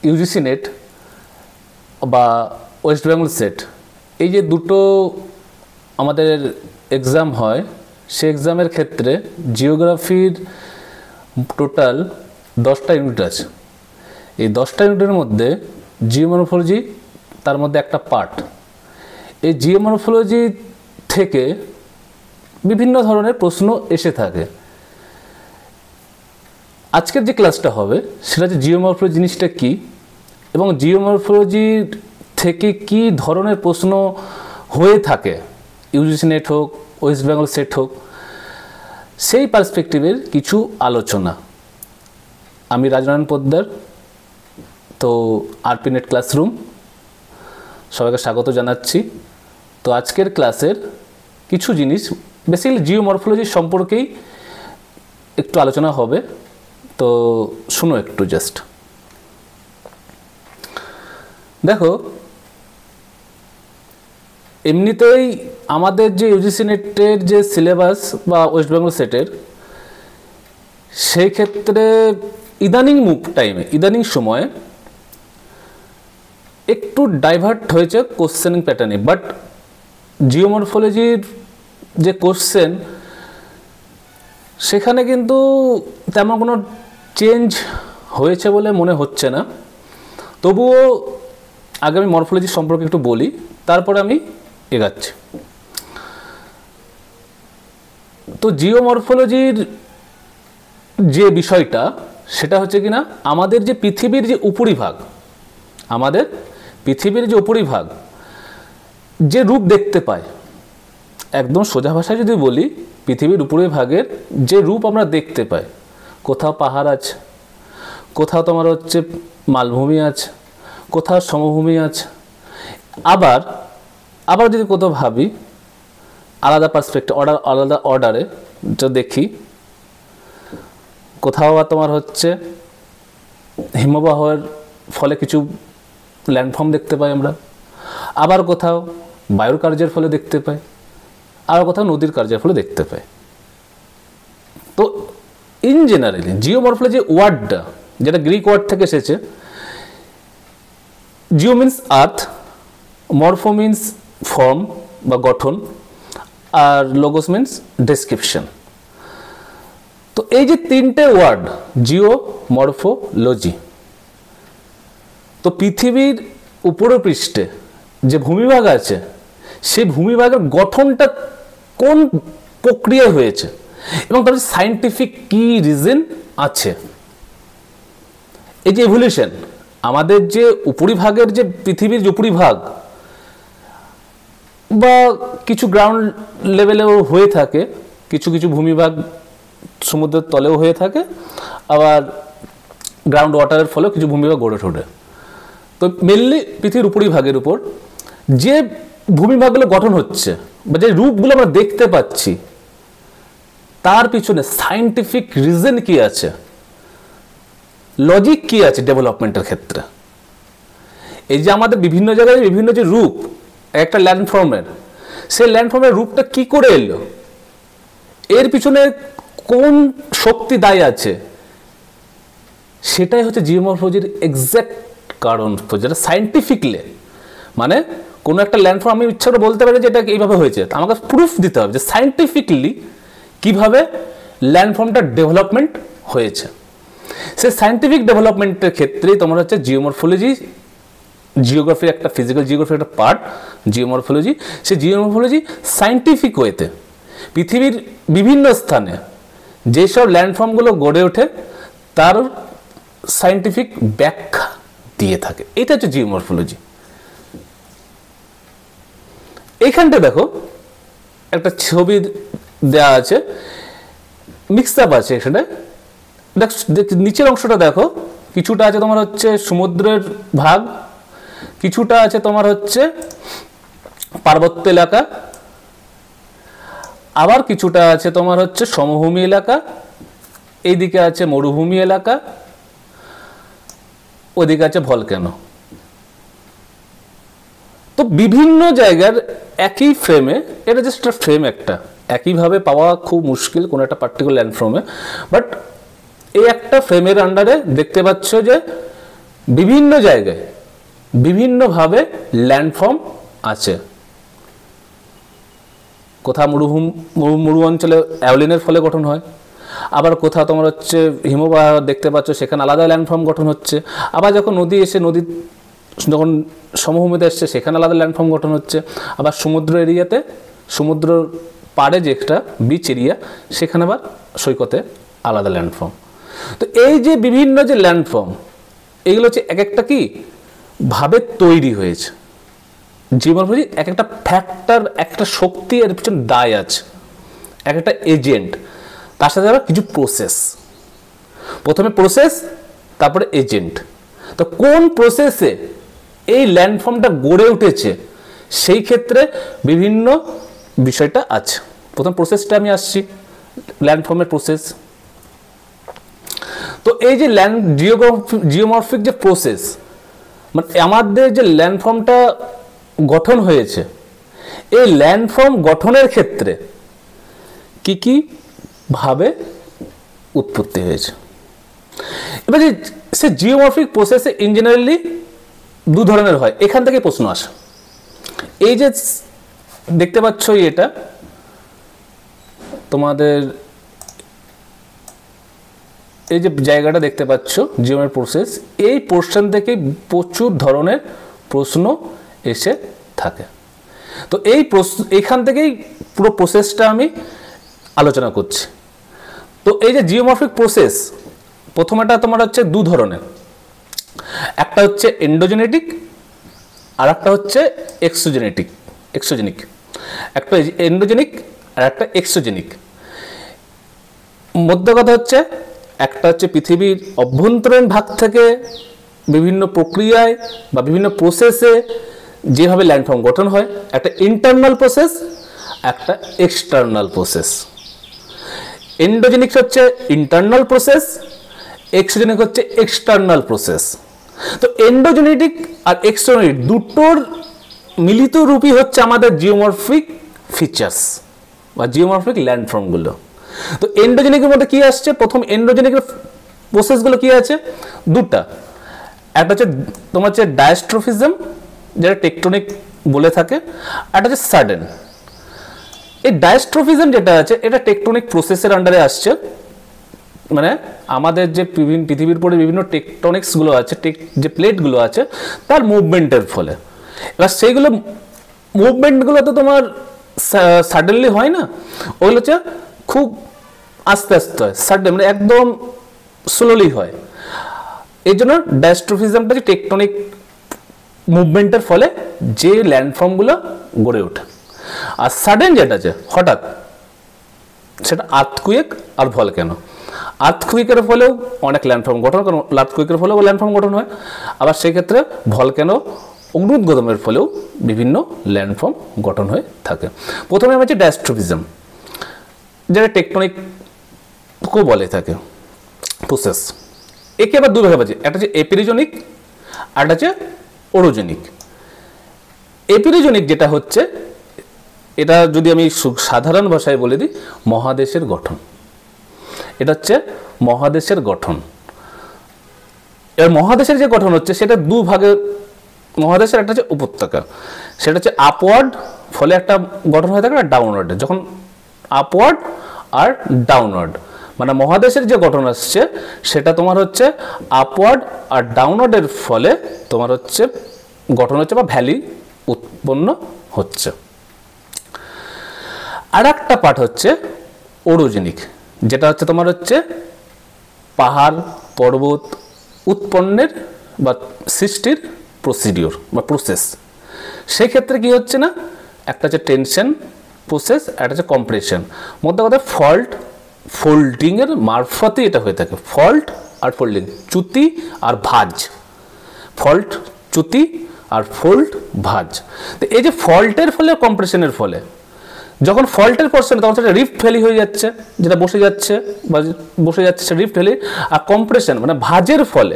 UGC net বা West Bengal set, এই যে দুটো আমাদের এক্সাম হয়, সেই এক্সামের ক্ষেত্রে জিওগ্রাফির টোটাল 10টা ইউনিট আছে। এই 10টা ইউনিটের মধ্যে জিওমরফোলজি তার মধ্যে একটা পার্ট। এই জিওমরফোলজি থেকে বিভিন্ন ধরনের প্রশ্ন এসে থাকে। আজকের যে ক্লাসটা হবে সেটা হচ্ছে জিওমরফোলজি জিনিসটা কী এবং জিওমরফোলজি থেকে কি ধরনের প্রশ্ন হয়ে থাকে, ইউজিসি নেট হোক, ওয়েস্ট বেঙ্গল সেট হোক, সেই পার্সপেক্টিভের কিছু আলোচনা। আমি রাজনারায়ণ পোদ্দার, তো আরপি নেট ক্লাসরুম সবাইকে স্বাগত জানাচ্ছি। তো আজকের ক্লাসের কিছু জিনিস বেসিক্যালি জিওমরফোলজি সম্পর্কেই একটু আলোচনা হবে, তো শুনো একটু জাস্ট। দেখো, এমনিতেই আমাদের যে ইউজিসি নেটের যে সিলেবাস বা ওয়েস্ট বেঙ্গল সেটের, সেই ক্ষেত্রে ইদানিং সময়ে একটু ডাইভার্ট হয়েছে কোশ্চেনিং প্যাটার্নে, বাট জিওমরফোলজির যে কোশ্চেন সেখানে কিন্তু তেমন কোনো চেঞ্জ হয়েছে বলে মনে হচ্ছে না। তবুও আগে আমি মরফোলজি সম্পর্কে একটু বলি, তারপরে আমি এগাচ্ছি। তো জিওমরফোলজির যে বিষয়টা সেটা হচ্ছে কিনা আমাদের যে পৃথিবীর যে উপরিভাগ, যে রূপ দেখতে পায়, একদম সোজা ভাষায় যদি বলি, পৃথিবীর উপরিভাগের যে রূপ আমরা দেখতে পাই, কোথাও পাহাড় আছে, কোথাও তোমার হচ্ছে মালভূমি আছে, কোথাও সমভূমি আছে, আবার যদি কোথাও ভাবি আলাদা পার্সপেক্টিভ আলাদা অর্ডারে যা দেখি, কোথাও তোমার হচ্ছে হিমবাহের ফলে কিছু ল্যান্ডফর্ম দেখতে পাই আমরা, আবার কোথাও বায়ুর কার্যের ফলে দেখতে পাই, আর কোথাও নদীর কার্যের ফলে দেখতে পাই। তো ইন জেনারেলি জিওমরফোলজি ওয়ার্ডটা, যেটা গ্রিক ওয়ার্ড থেকে এসেছে, জিও মিন্স আর্থ, মরফো মিন্স ফর্ম বা গঠন, আর লোগোস মিন্স ডেসক্রিপশন। তো এই যে তিনটে ওয়ার্ড, জিও, মরফো, লজি, তো পৃথিবীর উপরপৃষ্ঠে যে ভূমিভাগ আছে, সেই ভূমিভাগের গঠনটা কোন প্রক্রিয়ায় হয়েছে এবং তার সায়েন্টিফিক কি রিজন আছে। এই যে ইভলিউশন, আমাদের যে উপরিভাগের যে পৃথিবীর যে উপরিভাগ বা কিছু গ্রাউন্ড লেভেলেও হয়ে থাকে, কিছু ভূমিভাগ সমুদ্রের তলেও হয়ে থাকে, আবার গ্রাউন্ড ওয়াটারের ফলেও কিছু ভূমিভাগ গড়ে ওঠে। তো মেনলি পৃথিবীর উপরিভাগের উপর যে ভূমিভাগগুলো গঠন হচ্ছে বা যে রূপগুলো আমরা দেখতে পাচ্ছি, তার পিছনে সায়েন্টিফিক রিজন কি আছে, লজিক কি আছে ডেভেলপমেন্টের ক্ষেত্রে। এই যে আমাদের বিভিন্ন জায়গায় বিভিন্ন যে রূপ একটা ল্যান্ডফর্মের, সেই ল্যান্ডফর্মের রূপটা কি করে এলো, এর পিছনে কোন শক্তি দায়ী আছে, সেটাই হচ্ছে জিওমরফোলজির এক্সাক্ট কারণ। যেটা সায়েন্টিফিকলি, মানে কোনো একটা ল্যান্ডফর্ম আমি ইচ্ছা করে বলতে পারি যে এটা এইভাবে হয়েছে, আমাকে প্রুফ দিতে হবে যে সায়েন্টিফিকলি কিভাবে ল্যান্ডফর্মটা ডেভেলপমেন্ট হয়েছে। সেই সায়েন্টিফিক ডেভেলপমেন্টের ক্ষেত্রেই তোমার হচ্ছে জিওমরফোলজি, জিওগ্রাফির একটা ফিজিক্যাল জিওগ্রাফির একটা পার্ট জিওমরফোলজি। সেই জিওমরফোলজি সায়েন্টিফিক ওয়েতে পৃথিবীর বিভিন্ন স্থানে যেসব ল্যান্ডফর্মগুলো গড়ে ওঠে তার সায়েন্টিফিক ব্যাখ্যা দিয়ে থাকে। এটা হচ্ছে জিওমরফোলজি। এইখানটা দেখো একটা ছবি দেওয়া আছে, মিক্স আপ আছে এখানে। নিচের অংশটা দেখো, কিছুটা আছে তোমার হচ্ছে সমুদ্রের ভাগ, কিছুটা আছে তোমার হচ্ছে পার্বত্য এলাকা, আবার কিছুটা আছে তোমার হচ্ছে সমভূমি এলাকা, এইদিকে আছে মরুভূমি এলাকা, ওইদিকে আছে ভলক্যানো। তো বিভিন্ন জায়গার একই ফ্রেমে, এটা জাস্ট একটা ফ্রেম, একটা একইভাবে পাওয়া খুব মুশকিল কোনো একটা পার্টিকুলার ল্যান্ডফর্মে, বাট এই একটা ফ্রেমের আন্ডারে দেখতে পাচ্ছ যে বিভিন্ন জায়গায় বিভিন্নভাবে ল্যান্ডফর্ম আছে। কোথাও মরু অঞ্চলে অ্যাওলিনের ফলে গঠন হয়, আবার কোথাও তোমার হচ্ছে হিমবাহ দেখতে পাচ্ছ, সেখানে আলাদা ল্যান্ডফর্ম গঠন হচ্ছে। আবার যখন নদী এসে যখন সমভূমিতে এসছে সেখানে আলাদা ল্যান্ডফর্ম গঠন হচ্ছে। আবার সমুদ্র এরিয়াতে, সমুদ্র পাড়ে যেটা বিচ এরিয়া, সেখানে আবার সৈকতে আলাদা ল্যান্ডফর্ম। তো এই যে বিভিন্ন যে ল্যান্ডফর্ম, এগুলো হচ্ছে এক একটা কি ভাবে তৈরি হয়েছে। জিওমরফোলজি এক একটা ফ্যাক্টর, একটা শক্তি এর পিছনে দায় আছে, এক একটা এজেন্ট, তার সাথে আবার কিছু প্রসেস। প্রথমে প্রসেস, তারপরে এজেন্ট। তো কোন প্রসেসে এই ল্যান্ডফর্মটা গড়ে উঠেছে, সেই ক্ষেত্রে বিভিন্ন বিষয়টা আছে। প্রথম প্রসেসটা আমি আসছি, ল্যান্ডফর্মের প্রসেস। তো এই যে জিওমরফিক যে প্রসেস, মানে আমাদের যে ল্যান্ডফর্মটা গঠন হয়েছে, এই ল্যান্ডফর্ম গঠনের ক্ষেত্রে কি কি ভাবে উৎপত্তি হয়েছে। এবার যে সে জিওমরফিক প্রসেসে ইন জেনারেলি দু ধরনের হয়, এখান থেকে প্রশ্ন আসে। এই যে দেখতে পাচ্ছ, এটা তোমাদের এই যে জায়গাটা দেখতে পাচ্ছ জিওমের প্রসেস, এই পোর্শন থেকে প্রচুর ধরনের প্রশ্ন এসে থাকে। তো এখান থেকেই পুরো প্রসেসটা আমি আলোচনা করছি। তো এই যে জিওমরফিক প্রসেস, প্রথমটা তোমার হচ্ছে দু ধরনের, একটা হচ্ছে এন্ডোজেনেটিক আর একটা হচ্ছে এক্সোজেনিক। একটা এন্ডোজেনিক আর একটা এক্সোজেনিক। মধ্য কথা হচ্ছে, একটা হচ্ছে পৃথিবীর অভ্যন্তরীণ ভাগ থেকে বিভিন্ন প্রক্রিয়ায় বা বিভিন্ন প্রসেসে যেভাবে ল্যান্ডফর্ম গঠন হয়, একটা ইন্টারনাল প্রসেস, একটা এক্সটার্নাল প্রসেস। এন্ডোজেনিক হচ্ছে ইন্টারনাল প্রসেস, এক্সোজেনিক হচ্ছে এক্সটার্নাল প্রসেস। তো এন্ডোজেনেটিক আর এক্সোজেনিক দুটোর মিলিত রূপই হচ্ছে আমাদের জিওমরফিক ফিচার্স বা জিওমরফিক ল্যান্ডফর্মগুলো। তো এন্ডোজেনিকের মধ্যে কি আসছে, প্রথম এন্ডোজেনিকের প্রসেসগুলো কি আছে, দুটা। একটা হচ্ছে তোমার হচ্ছে ডায়াস্ট্রোফিজম, যেটা টেকটনিক বলে থাকে, আর একটা হচ্ছে সাডেন। এই ডায়াস্ট্রোফিজম যেটা আছে, এটা টেকটনিক প্রসেসের আন্ডারে আসছে। মানে আমাদের যে পৃথিবীর পরে বিভিন্ন টেকটনিক্সগুলো আছে, যে প্লেটগুলো আছে, তার মুভমেন্টের ফলে। এবার সেইগুলো মুভমেন্টগুলো তো তোমার সাডেনলি হয় না, ওগুলো হচ্ছে খুব আস্তে আস্তে হয়, সাডেন মানে একদম স্লোলি হয়। এই জন্য ডায়াস্ট্রোফিজমটা যে টেকটনিক মুভমেন্টের ফলে যে ল্যান্ডফর্মগুলো গড়ে ওঠে। আর সাডেন যেটা আছে হঠাৎ, সেটা আর্থকুয়েক আর ভলক্যানো। আর্থকুয়েকের ফলেও অনেক ল্যান্ডফর্ম গঠন, কারণ আর্থকুয়েকের ফলেও ল্যান্ডফর্ম গঠন হয়। আবার সেই ক্ষেত্রে ভলক্যানো অগ্নুৎগমের ফলেও বিভিন্ন ল্যান্ডফর্ম গঠন হয়ে থাকে। প্রথমে হচ্ছে ডায়াস্ট্রোফিজম, যেটা টেকটনিকও বলে থাকে প্রসেস। একে আবার দু ভাগে আছে, একটা হচ্ছে এপিরিজনিক আর একটা হচ্ছে ওরোজেনিক। এপিরিজনিক যেটা হচ্ছে, এটা যদি আমি সাধারণ ভাষায় বলে দিই, মহাদেশের গঠন। এটা হচ্ছে মহাদেশের গঠন। এবার মহাদেশের যে গঠন হচ্ছে, সেটা দু ভাগে। মহাদেশের একটা হচ্ছে উপত্যকা, সেটা হচ্ছে আপওয়ার্ড ফলে একটা গঠন হয়ে থাকে, আর ডাউনওয়ার্ড। যখন আপওয়ার্ড আর ডাউনওয়ার্ড, মানে মহাদেশের যে গঠন আসছে, সেটা তোমার হচ্ছে আপওয়ার্ড আর ডাউনওয়ার্ডের ফলে তোমার হচ্ছে গঠন হচ্ছে বা ভ্যালি উৎপন্ন হচ্ছে। আর একটা পার্ট হচ্ছে ওরোজেনিক, যেটা হচ্ছে তোমার হচ্ছে পাহাড় পর্বত উৎপন্নের বা সৃষ্টির প্রসিডিওর বা প্রসেস। সেক্ষেত্রে কি হচ্ছে না, একটা হচ্ছে টেনশন প্রসেস, একটা হচ্ছে কম্প্রেশন। মধ্যে কথা ফোল্ডিংয়ের মারফতে এটা হয়ে থাকে। ফল্ট আর ফোল্ডিং, চ্যুতি আর ভাঁজ। ফল্ট, চ্যুতি আর ফোল্ড, ভাঁজ। তো এই যে ফল্টের ফলে, কম্প্রেশনের ফলে, যখন ফল্টের পোর্শন, তখন সেটা রিফট ভ্যালি হয়ে যাচ্ছে, যেটা বসে যাচ্ছে সেটা রিফট ভ্যালি। আর কম্প্রেশন মানে ভাঁজের ফলে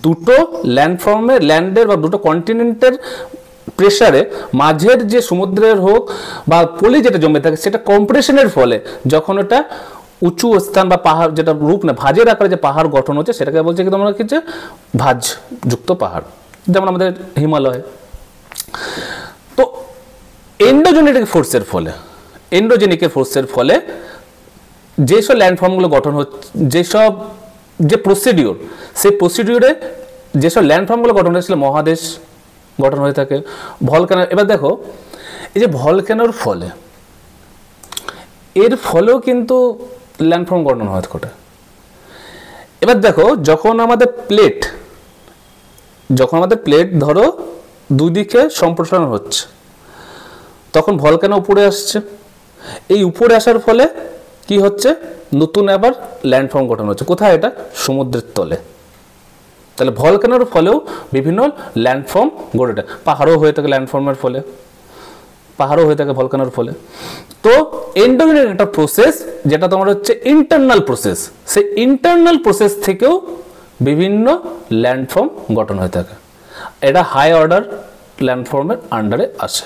দুটো ল্যান্ডফর্মের, ল্যান্ডের বা দুটো কন্টিনেন্টের প্রেসারে মাঝের যে সমুদ্রের হোক বা পলি যেটা জমে থাকে, সেটা কম্প্রেশনের ফলে যখন ওটা উঁচু স্থান বা পাহাড়, যেটা রূপ না ভাঁজের আকারে যে পাহাড় গঠন হচ্ছে সেটাকে বলছে কি তোমরা কি, যে ভাঁজযুক্ত পাহাড়, যেমন আমাদের হিমালয়। তো এন্ডোজেনেটিক ফোর্সের ফলে যেসব ল্যান্ডফর্মগুলো গঠন হচ্ছে, যে প্রসিডিওর, সেই প্রসিডিওরে যেসব ল্যান্ডফর্মগুলো গঠন হয়েছিল মহাদেশ গঠন হয়ে থাকে। ভলক্যানো, এবার দেখো এই যে ভলক্যানোর ফলে, এর ফলেও কিন্তু ল্যান্ডফর্ম গঠন হয় ঘটে। এবার দেখো যখন আমাদের প্লেট ধরো দুই দিকে সম্প্রসারণ হচ্ছে, তখন ভলক্যানো উপরে আসছে। এই উপরে আসার ফলে কি হচ্ছে, নতুন আবার ল্যান্ডফর্ম গঠন হচ্ছে। কোথায়? এটা সমুদ্রের তলে। তাহলে ভলক্যানোর ফলেও বিভিন্ন ল্যান্ডফর্ম গড়ে ওঠে। পাহাড়ও হয়ে থাকে ল্যান্ডফর্মের ফলে, ভলক্যানোর ফলে। তো এন্ডোজেনিক একটা প্রসেস, যেটা তোমার হচ্ছে ইন্টারনাল প্রসেস, সেই ইন্টারনাল প্রসেস থেকেও বিভিন্ন ল্যান্ডফর্ম গঠন হয়ে থাকে। এটা হাই অর্ডার ল্যান্ডফর্মের আন্ডারে আসে,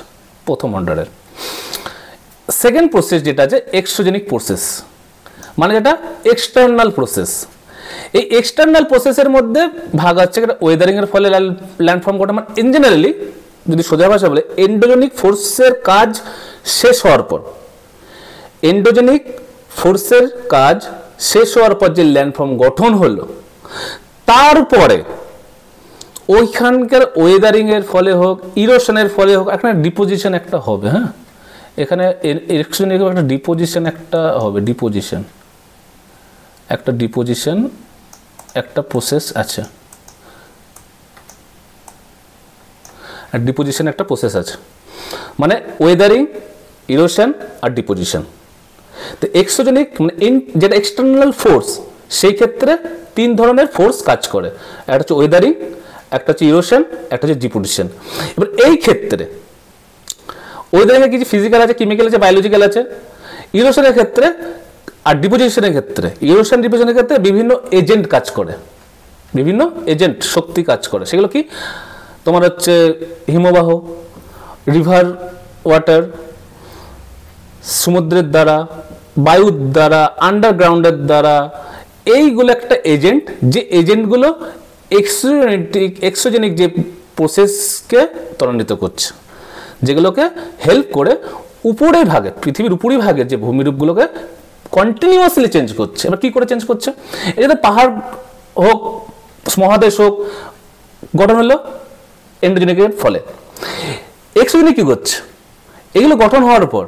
প্রথম অর্ডারের। সেকেন্ড প্রসেস যেটা আছে এক্সোজেনিক প্রসেস, মানে যেটা এক্সটার্নাল প্রসেস। এই এক্সটার্নাল প্রসেসের মধ্যে ভাগ আছে ওয়েদারিং এর ফলে ল্যান্ডফর্ম গঠন। মানে ইন জেনারেলি যদি সোজা ভাষা বলে, এন্ডোজেনিক ফোর্সের কাজ শেষ হওয়ার পর যে ল্যান্ডফর্ম গঠন হলো, তারপরে ওইখানকার ওয়েদারিং এর ফলে হোক, ইরোশনের ফলে হোক, একটা ডিপোজিশন একটা হবে। হ্যাঁ, এখানে একটা ডিপোজিশন একটা প্রসেস আছে, মানে ওয়েদারিং, ইরোশন আর ডিপোজিশন। তো এক্সোজেনিক মানে যেটা এক্সটার্নাল ফোর্স, সেই ক্ষেত্রে তিন ধরনের ফোর্স কাজ করে। একটা হচ্ছে ওয়েদারিং, একটা হচ্ছে ইরোশন, একটা হচ্ছে ডিপোজিশন। এবার এই ক্ষেত্রে ওয়েদারিং এর কিছু ফিজিক্যাল আছে, কেমিক্যাল আছে, বায়োলজিক্যাল আছে। ইরোশনের ক্ষেত্রে আর ডিপোজিশনের ক্ষেত্রে, ডিপোজিশনের ক্ষেত্রে বিভিন্ন এজেন্ট কাজ করে, শক্তি কাজ করে। সেগুলো কি তোমার হচ্ছে হিমবাহ, রিভার ওয়াটার, সমুদ্রের দ্বারা, বায়ুর দ্বারা, আন্ডারগ্রাউন্ডের দ্বারা। এইগুলো একটা এজেন্ট, যে এজেন্টগুলো এক্সোজেনিক যে প্রসেসকে ত্বরান্বিত করছে, যেগুলোকে হেল্প করে উপরের ভাগে, পৃথিবীর উপরি ভাগে যে ভূমিরূপগুলোকে কন্টিনিউয়াসলি চেঞ্জ করছে। এবার কি করে চেঞ্জ করছে? এই যে পাহাড় হোক, মহাদেশ হোক, গঠন হলো এন্ডোজেনিকের ফলে। এক্সোজেনিক কি করছে? এগুলো গঠন হওয়ার পর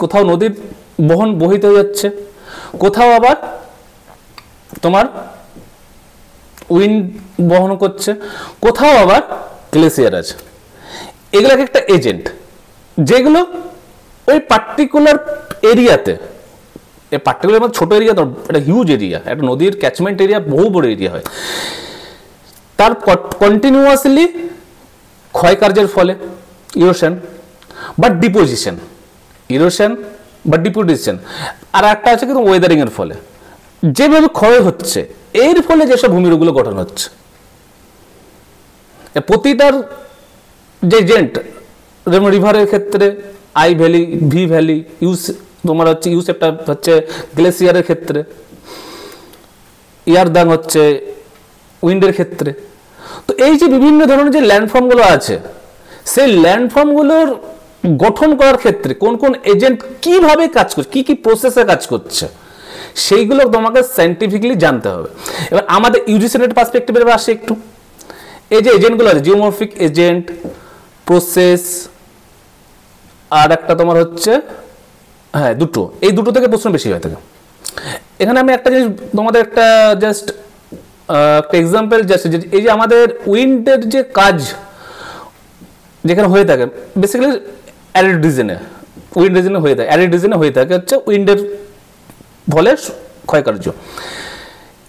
কোথাও নদীর বহিত হয়ে যাচ্ছে, কোথাও আবার তোমার উইন্ড বহন করছে, কোথাও আবার গ্লেসিয়ার আছে। এগুলো একটা এজেন্ট, যেগুলো ওই পার্টিকুলার এরিয়াতে, এই পার্টিকুলার ছোট এরিয়া, এটা হিউজ এরিয়া, একটা নদীর ক্যাচমেন্ট এরিয়া বহু বড় এরিয়া হয়, তার কন্টিনিউয়াসলি ক্ষয়কার্যের ফলে ইরোশন বা ডিপোজিশন, আর একটা আছে কিন্তু ওয়েদারিং এর ফলে, যেভাবে ক্ষয় হচ্ছে এর ফলে যেসব ভূমিরূপগুলো গঠন হচ্ছে। প্রতিটার যে এজেন্ট, যেমন রিভারের ক্ষেত্রে আই ভ্যালি, ভি ভ্যালি, তোমার হচ্ছে ইউসেপটা হচ্ছে গ্লেসিয়ারের ক্ষেত্রে, ইয়ারদাং হচ্ছে উইন্ডের ক্ষেত্রে। তো এই যে বিভিন্ন ধরনের যে ল্যান্ডফর্মগুলো আছে, সেই ল্যান্ডফর্মগুলোর গঠন করার ক্ষেত্রে কোন কোন এজেন্ট কিভাবে কাজ করছে, কি কি প্রসেসে কাজ করছে, সেইগুলো তোমাকে সায়েন্টিফিকলি জানতে হবে। এবার আমাদের ইউজিসির পার্সপেক্টিভে আসে একটু, এই যে এজেন্টগুলো আছে, জিওমরফিক এজেন্ট, প্রসেস, আর একটা তোমার হচ্ছে দুটো, এই দুটো থেকে প্রশ্ন বেশি হয়ে থাকে। এখানে আমি একটা জিনিস তোমাদের একটা জাস্ট একটা এক্সাম্পল, এই যে আমাদের উইন্ডের যে কাজ যেখানে হয়ে থাকে, বেসিক্যালি অ্যারিড রিজনে, হয়ে থাকে হচ্ছে উইন্ডের ফলে ক্ষয়কার্য।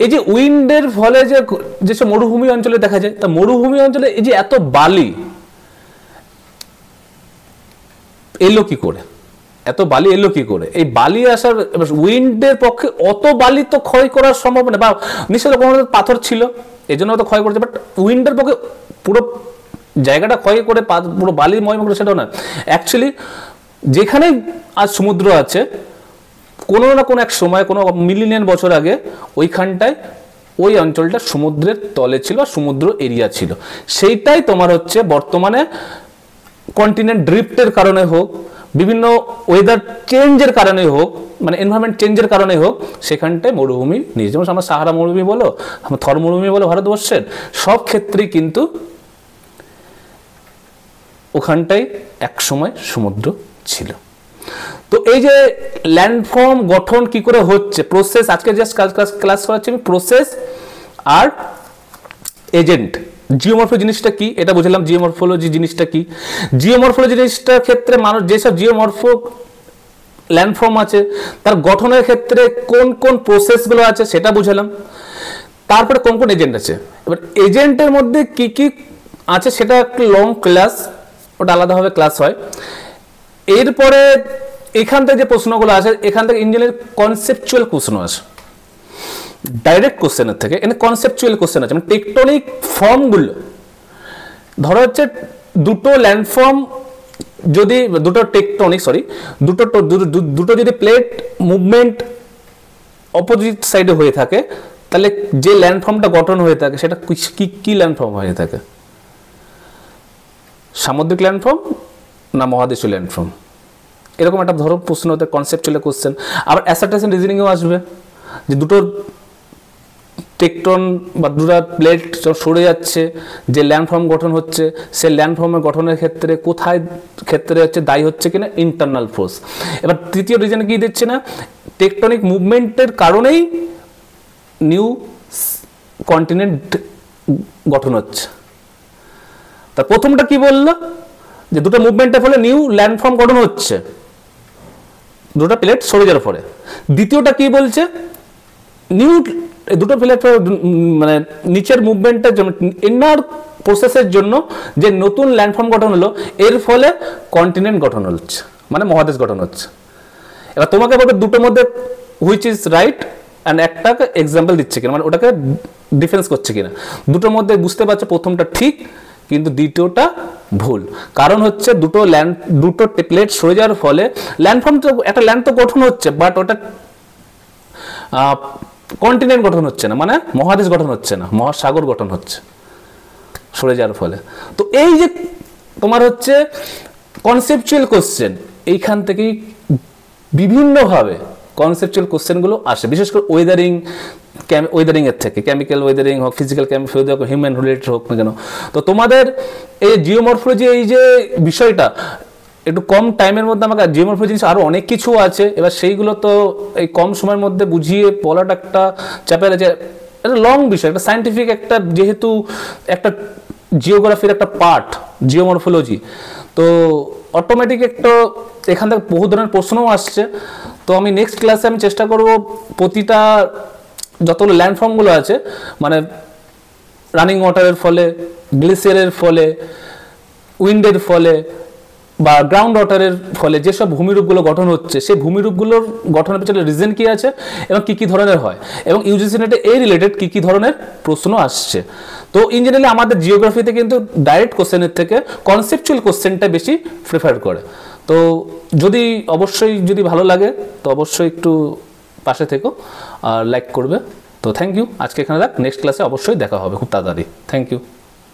এই যে উইন্ডের ফলে যেসব মরুভূমি অঞ্চলে দেখা যায়, তা মরুভূমি অঞ্চলে এই যে এত বালি এলো কি করে, এই বালি আসার, উইন্ডের পক্ষে অত বালি তো ক্ষয় করার সম্ভব না, বা নিশ্চয় কোনো পাথর ছিল এই জন্য তো ক্ষয় করছে, বাট উইন্ডের পক্ষে পুরো জায়গাটা ক্ষয় করে পুরো বালিময় করে সেটাও না। অ্যাকচুয়ালি যেখানে আজ সমুদ্র আছে, কোনো না কোনো এক সময়, কোনো মিলিয়ন বছর আগে ওইখানটায় ওই অঞ্চলটা সমুদ্রের তলে ছিল, সমুদ্র এরিয়া ছিল। সেইটাই তোমার হচ্ছে বর্তমানে কন্টিনেন্ট ড্রিফটের কারণে হোক, বিভিন্ন ওয়েদার চেঞ্জের কারণে হোক, মানে এনভায়রনমেন্ট চেঞ্জের কারণে হোক, সেখানটায় মরুভূমি নিয়ে, যেমন আমরা সাহারা মরুভূমি বলো, আমরা থর মরুভূমি বলো ভারতবর্ষের, সব ক্ষেত্রেই কিন্তু ওখানটায় এক সময় সমুদ্র ছিল। তো এই যে ল্যান্ডফর্ম গঠন কি করে হচ্ছে, প্রসেস, আজকে জাস্ট ক্লাস করাচ্ছি আমি প্রসেস আর এজেন্ট। জিওমরফোলজি জিনিসটা কি এটা বুঝলাম, জিওমরফোলজি জিনিসটা কি। জিওমরফোলজি জিনিসটার ক্ষেত্রে মানুষ যেসব জিওমরফো ল্যান্ডফর্ম আছে তার গঠনের ক্ষেত্রে কোন কোন প্রসেসগুলো আছে সেটা বুঝলাম। তারপরে কোন কোন এজেন্ট আছে, এবার এজেন্টের মধ্যে কি কি আছে সেটা একটু লং ক্লাস, ওটা আলাদাভাবে ক্লাস হয়। এরপরে এখান থেকে যে প্রশ্নগুলো আছে, এখান থেকে ইঞ্জিনিয়ারিং কনসেপচুয়াল প্রশ্ন আছে, ডাইরেক্ট কোশ্চেনের থেকে এখানে কনসেপচুয়াল কোশ্চেন আছে, মানে টেকটনিক ফর্মগুলো ধরো হচ্ছে দুটো ল্যান্ডফর্ম যদি দুটো টেকটনিক দুটো যদি প্লেট মুভমেন্ট অপোজিট সাইডে হয়ে থাকে, তাহলে যে ল্যান্ডফর্মটা গঠন হয়ে থাকে সেটা কি ল্যান্ডফর্ম হয়ে থাকে, সামুদ্রিক ল্যান্ডফর্ম না মহাদেশীয় ল্যান্ডফর্ম, এরকম একটা ধরো প্রশ্ন হতে কনসেপচুয়াল কোশ্চেন। আবার অ্যাসার্টেশন রিজনিংও আসবে, যে দুটো টেকটন বা দুটো প্লেট সরে যাচ্ছে, যে ল্যান্ডফর্ম গঠন হচ্ছে, সে ল্যান্ডফর্মের গঠনের ক্ষেত্রে কোথায় ক্ষেত্রে হচ্ছে দায়ী হচ্ছে কিনা ইন্টারনাল ফোর্স। এবার তৃতীয় রিজন কি দিচ্ছে না, টেকটনিক মুভমেন্টের কারণেই নিউ কন্টিনেন্ট গঠন হচ্ছে। তার প্রথমটা কি বললো, যে দুটো মুভমেন্টের ফলে নিউ ল্যান্ডফর্ম গঠন হচ্ছে, দুটো প্লেট সরে যাওয়ার পরে। দ্বিতীয়টা কি বলছে, নিউ দুটো প্লেট মানে নিচের মুভমেন্টের জন্য, ইনার প্রসেসের জন্য যে নতুন ল্যান্ডফর্ম গঠন হলো, এর ফলে কন্টিনেন্ট গঠন হচ্ছে, মানে মহাদেশ গঠন হচ্ছে। এবার তোমাকে বলবে দুটোর মধ্যে হুইচ ইজ রাইট, অ্যান্ড একটাকে এক্সাম্পল দিচ্ছে কিনা, মানে ওটাকে ডিফেন্স করছে কিনা। দুটোর মধ্যে বুঝতে পারছো প্রথমটা ঠিক কিন্তু দ্বিতীয়টা ভুল, কারণ হচ্ছে দুটো প্লেট সরে যাওয়ার ফলে ল্যান্ডফর্ম তো একটা ল্যান্ড তো গঠন হচ্ছে, বাট ওটা কন্টিনেন্ট গঠন হচ্ছে না, মানে মহাদেশ গঠন হচ্ছে না, মহাসাগর গঠন হচ্ছে সরে যাওয়ার ফলে। তো এই যে তোমার হচ্ছে কনসেপচুয়াল কোশ্চেন, এইখান থেকেই বিভিন্নভাবে কনসেপচুয়াল কোশ্চেনগুলো আসে, বিশেষ করে ওয়েদারিং এর থেকে, কেমিক্যাল ওয়েদারিং হোক, ফিজিক্যাল ওয়েদারিং হোক, হিউম্যান রিলেটেড হোক না কেন। তো তোমাদের এই জিওমরফোলজি এই যে বিষয়টা একটু কম টাইমের মধ্যে আমাকে, জিওমরফোলজি জিনিস আরও অনেক কিছু আছে, এবার সেইগুলো তো এই কম সময়ের মধ্যে বুঝিয়ে বলাটা একটা চ্যাপের আছে, একটা লং বিষয়, একটা সায়েন্টিফিক একটা, যেহেতু একটা জিওগ্রাফির একটা পার্ট জিওমরফোলজি, তো অটোমেটিক একটা এখান থেকে বহু ধরনের প্রশ্নও আসছে। তো আমি নেক্সট ক্লাসে আমি চেষ্টা করব প্রতিটা যতগুলো ল্যান্ডফর্মগুলো আছে, মানে রানিং ওয়াটারের ফলে, গ্লেসিয়ারের ফলে, উইন্ডের ফলে বা গ্রাউন্ড ওয়াটারের ফলে যেসব ভূমিরূপগুলো গঠন হচ্ছে, সেই ভূমিরূপগুলোর গঠনের পিছনে রিজন কি আছে এবং কি কি ধরনের হয়, এবং ইউজিসি নেটে এই রিলেটেড কি কি ধরনের প্রশ্ন আসছে। তো ইঞ্জিনিয়ারিং আমাদের জিওগ্রাফিতে কিন্তু ডাইরেক্ট কোশ্চেনের থেকে কনসেপচুয়াল কোশ্চেনটা বেশি প্রেফার করে। তো অবশ্যই যদি ভালো লাগে তো অবশ্যই একটু পাশে থেকো আর লাইক করবে। তো থ্যাংক ইউ, আজকে এখানে রাখ, নেক্সট ক্লাসে অবশ্যই দেখা হবে খুব তাড়াতাড়ি। Thank you.